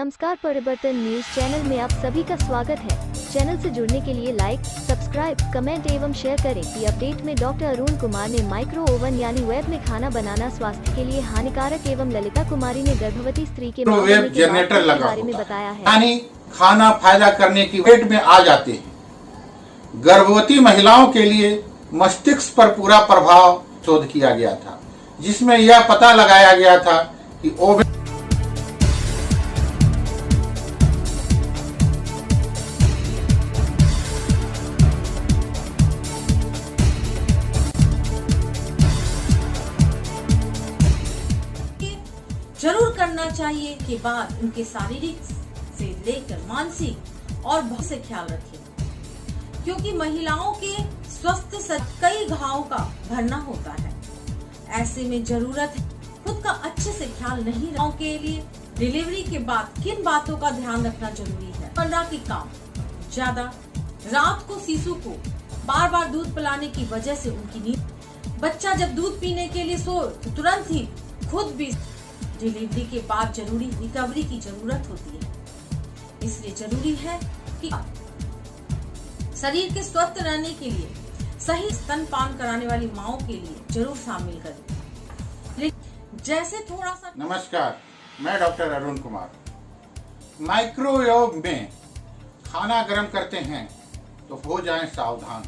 नमस्कार, परिवर्तन news channel में आप सभी का स्वागत है। चैनल से जुड़ने के लिए लाइक, सब्सक्राइब, कमेंट एवं शेयर करें। ये अपडेट में डॉक्टर अरुण कुमार ने माइक्रो ओवन यानी वेब में खाना बनाना स्वास्थ्य के लिए हानिकारक एवं ललिता कुमारी ने गर्भवती स्त्री के वेब जनरेटर के बारे में बताया है। यानी खाना फायदा करने की पेट में आ जाते हैं। गर्भवती महिलाओं के लिए मस्तिष्क पर पूरा प्रभाव शोध किया गया था, जिसमें यह पता लगाया गया था कि ओवन जरूर करना चाहिए के बाद उनके शारीरिक से लेकर मानसिक और बहुत से ख्याल रखें, क्योंकि महिलाओं के स्वस्थ से कई घावों का भरना होता है। ऐसे में जरूरत है खुद का अच्छे से ख्याल नहीं रखने के लिए डिलीवरी के बाद किन बातों का ध्यान रखना जरूरी है। पंद्रह की काम ज्यादा रात को शिशु को बार बार दूध पिलाने की वजह से उनकी नींद, बच्चा जब दूध पीने के लिए सोए तो तुरंत ही खुद भी डिलीवरी के बाद जरूरी रिकवरी की जरूरत होती है। इसलिए जरूरी है कि शरीर के स्वस्थ रहने के लिए सही स्तनपान कराने वाली माओं के लिए जरूर शामिल करें। जैसे थोड़ा सा नमस्कार, मैं डॉक्टर अरुण कुमार। माइक्रोवेव में खाना गर्म करते हैं तो हो जाएं सावधान,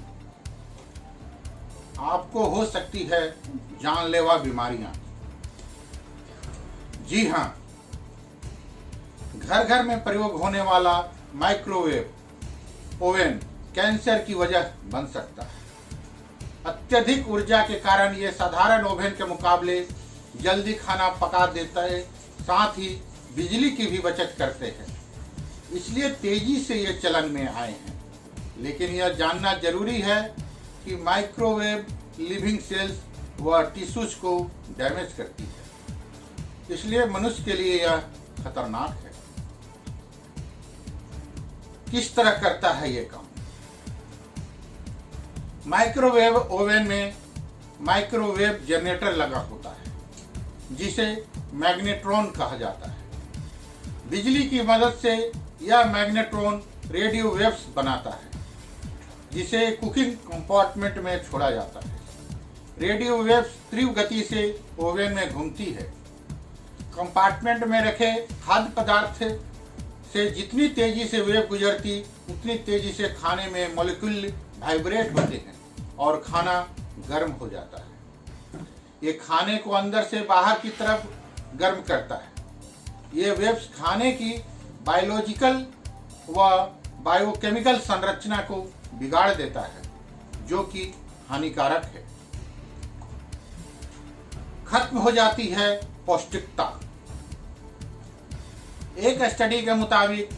आपको हो सकती है जानलेवा बीमारियां। जी हाँ, घर घर में प्रयोग होने वाला माइक्रोवेव ओवन कैंसर की वजह बन सकता है। अत्यधिक ऊर्जा के कारण ये साधारण ओवन के मुकाबले जल्दी खाना पका देता है, साथ ही बिजली की भी बचत करते हैं, इसलिए तेजी से ये चलन में आए हैं। लेकिन यह जानना जरूरी है कि माइक्रोवेव लिविंग सेल्स व टिश्यूज को डैमेज करती है, इसलिए मनुष्य के लिए यह खतरनाक है। किस तरह करता है ये काम? माइक्रोवेव ओवन में माइक्रोवेव जनरेटर लगा होता है, जिसे मैग्नेट्रॉन कहा जाता है। बिजली की मदद से यह मैग्नेट्रॉन रेडियो वेव्स बनाता है, जिसे कुकिंग कंपार्टमेंट में छोड़ा जाता है। रेडियो वेव्स तीव्र गति से ओवन में घूमती है। कंपार्टमेंट में रखे खाद्य पदार्थ से जितनी तेजी से वेव गुजरती, उतनी तेजी से खाने में मॉलिक्यूल वाइब्रेट होते हैं और खाना गर्म हो जाता है। ये खाने को अंदर से बाहर की तरफ गर्म करता है। ये वेव्स खाने की बायोलॉजिकल व बायोकेमिकल संरचना को बिगाड़ देता है, जो कि हानिकारक है। खत्म हो जाती है पौष्टिकता। एक स्टडी के मुताबिक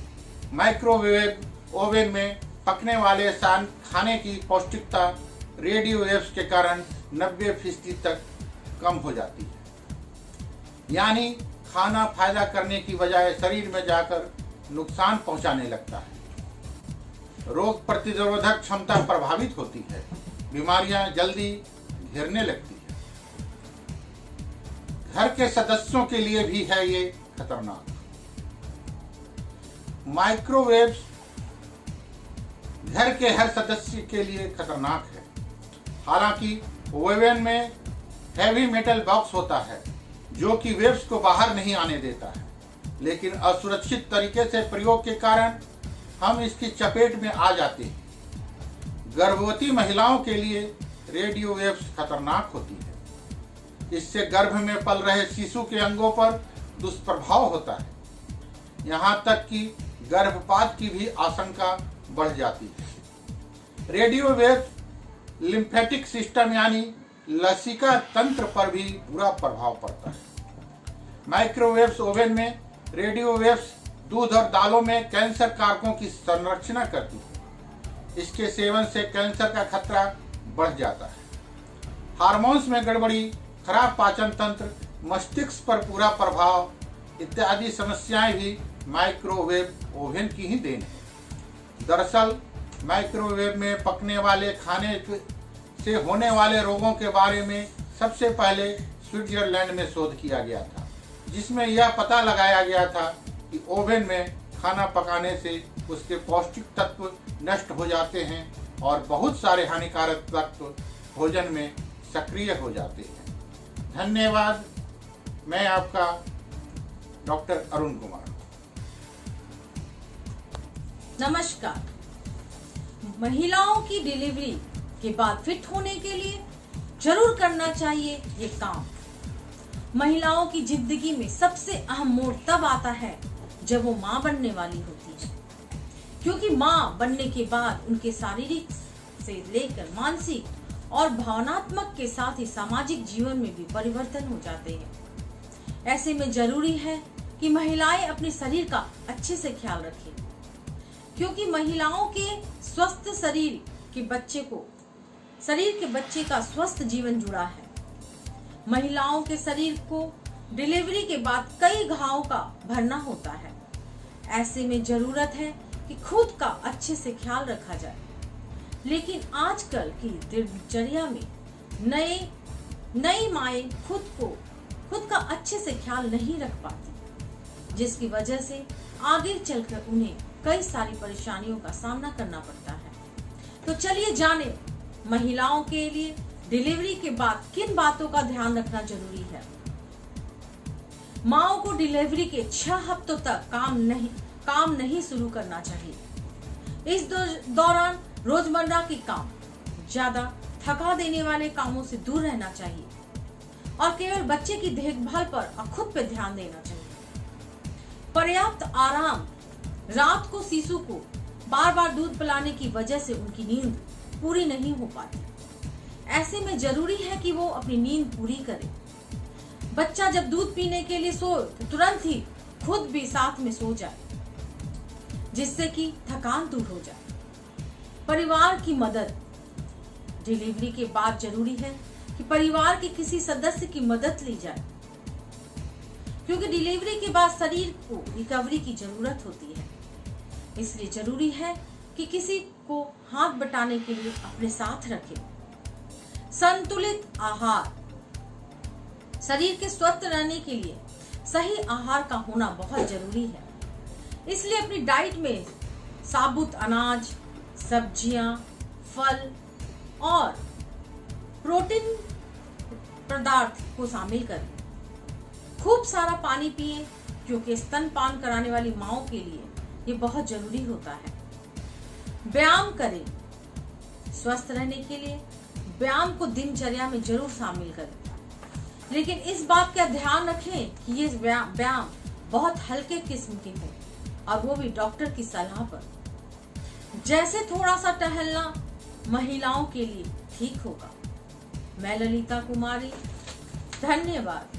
माइक्रोवेव ओवन में पकने वाले खाने की पौष्टिकता रेडियो वेव्स के कारण 90% तक कम हो जाती है। यानी खाना फायदा करने की बजाय शरीर में जाकर नुकसान पहुंचाने लगता है। रोग प्रतिरोधक क्षमता प्रभावित होती है, बीमारियां जल्दी घेरने लगती है। घर के सदस्यों के लिए भी है ये खतरनाक। माइक्रोवेव घर के हर सदस्य के लिए खतरनाक है। हालांकि ओवन में हैवी मेटल बॉक्स होता है, जो कि वेव्स को बाहर नहीं आने देता है, लेकिन असुरक्षित तरीके से प्रयोग के कारण हम इसकी चपेट में आ जाते हैं। गर्भवती महिलाओं के लिए रेडियो वेव्स खतरनाक होती है। इससे गर्भ में पल रहे शिशु के अंगों पर दुष्प्रभाव होता है, यहाँ तक कि गर्भपात की भी आशंका बढ़ जाती है। रेडियो वेव लिम्फेटिक सिस्टम यानी लसिका तंत्र पर भी बुरा प्रभाव पड़ता है। माइक्रोवेव्स ओवन में रेडियो वेव्स दूध और दालों में कैंसर कारकों की संरचना करती है। इसके सेवन से कैंसर का खतरा बढ़ जाता है। हार्मोन्स में गड़बड़ी, खराब पाचन तंत्र, मस्तिष्क पर पूरा प्रभाव इत्यादि समस्याएं भी माइक्रोवेव ओवन की ही देन है। दरअसल माइक्रोवेव में पकने वाले खाने से होने वाले रोगों के बारे में सबसे पहले स्विट्जरलैंड में शोध किया गया था, जिसमें यह पता लगाया गया था कि ओवन में खाना पकाने से उसके पौष्टिक तत्व नष्ट हो जाते हैं और बहुत सारे हानिकारक तत्व भोजन में सक्रिय हो जाते हैं। धन्यवाद। मैं आपका डॉक्टर अरुण कुमार। नमस्कार। महिलाओं की डिलीवरी के बाद फिट होने के लिए जरूर करना चाहिए ये काम। महिलाओं की जिंदगी में सबसे अहम मोड़ तब आता है जब वो माँ बनने वाली होती है, क्योंकि माँ बनने के बाद उनके शारीरिक से लेकर मानसिक और भावनात्मक के साथ ही सामाजिक जीवन में भी परिवर्तन हो जाते हैं। ऐसे में जरूरी है कि महिलाएं अपने शरीर का अच्छे से ख्याल रखें, क्योंकि महिलाओं के स्वस्थ शरीर के बच्चे का स्वस्थ जीवन जुड़ा है। महिलाओं के शरीर को डिलीवरी के बाद कई घावों का भरना होता है। ऐसे में जरूरत है कि खुद का अच्छे से ख्याल रखा जाए, लेकिन आजकल की दिनचर्या में नई माएं खुद का अच्छे से ख्याल नहीं रख पाती, जिसकी वजह से आगे चलकर उन्हें कई सारी परेशानियों का सामना करना पड़ता है। तो चलिए जाने महिलाओं के लिए डिलीवरी के बाद किन बातों का ध्यान रखना जरूरी है। माओ को डिलीवरी के 6 हफ्तों तक काम नहीं शुरू करना चाहिए। इस दौरान रोजमर्रा के काम, ज्यादा थका देने वाले कामों से दूर रहना चाहिए और केवल बच्चे की देखभाल पर और खुद पे ध्यान देना चाहिए। पर्याप्त आराम। रात को शिशु को बार बार दूध पिलाने की वजह से उनकी नींद पूरी नहीं हो पाती। ऐसे में जरूरी है कि वो अपनी नींद पूरी करे। बच्चा जब दूध पीने के लिए सोए तो तुरंत ही खुद भी साथ में सो जाए, जिससे कि थकान दूर हो जाए। परिवार की मदद। डिलीवरी के बाद जरूरी है कि परिवार के किसी सदस्य की मदद ली जाए, क्योंकि डिलीवरी के बाद शरीर को रिकवरी की जरूरत होती है। इसलिए जरूरी है कि किसी को हाथ बटाने के लिए अपने साथ रखें। संतुलित आहार। शरीर के स्वस्थ रहने के लिए सही आहार का होना बहुत जरूरी है। इसलिए अपनी डाइट में साबुत अनाज, सब्जियां, फल और प्रोटीन पदार्थ को शामिल करें। खूब सारा पानी पिएं, क्योंकि स्तनपान कराने वाली माओं के लिए ये बहुत जरूरी होता है। व्यायाम करें। स्वस्थ रहने के लिए व्यायाम को दिनचर्या में जरूर शामिल करें, लेकिन इस बात का ध्यान रखें कि ये व्यायाम बहुत हल्के किस्म के हो और वो भी डॉक्टर की सलाह पर। जैसे थोड़ा सा टहलना महिलाओं के लिए ठीक होगा। मैं ललिता कुमारी, धन्यवाद।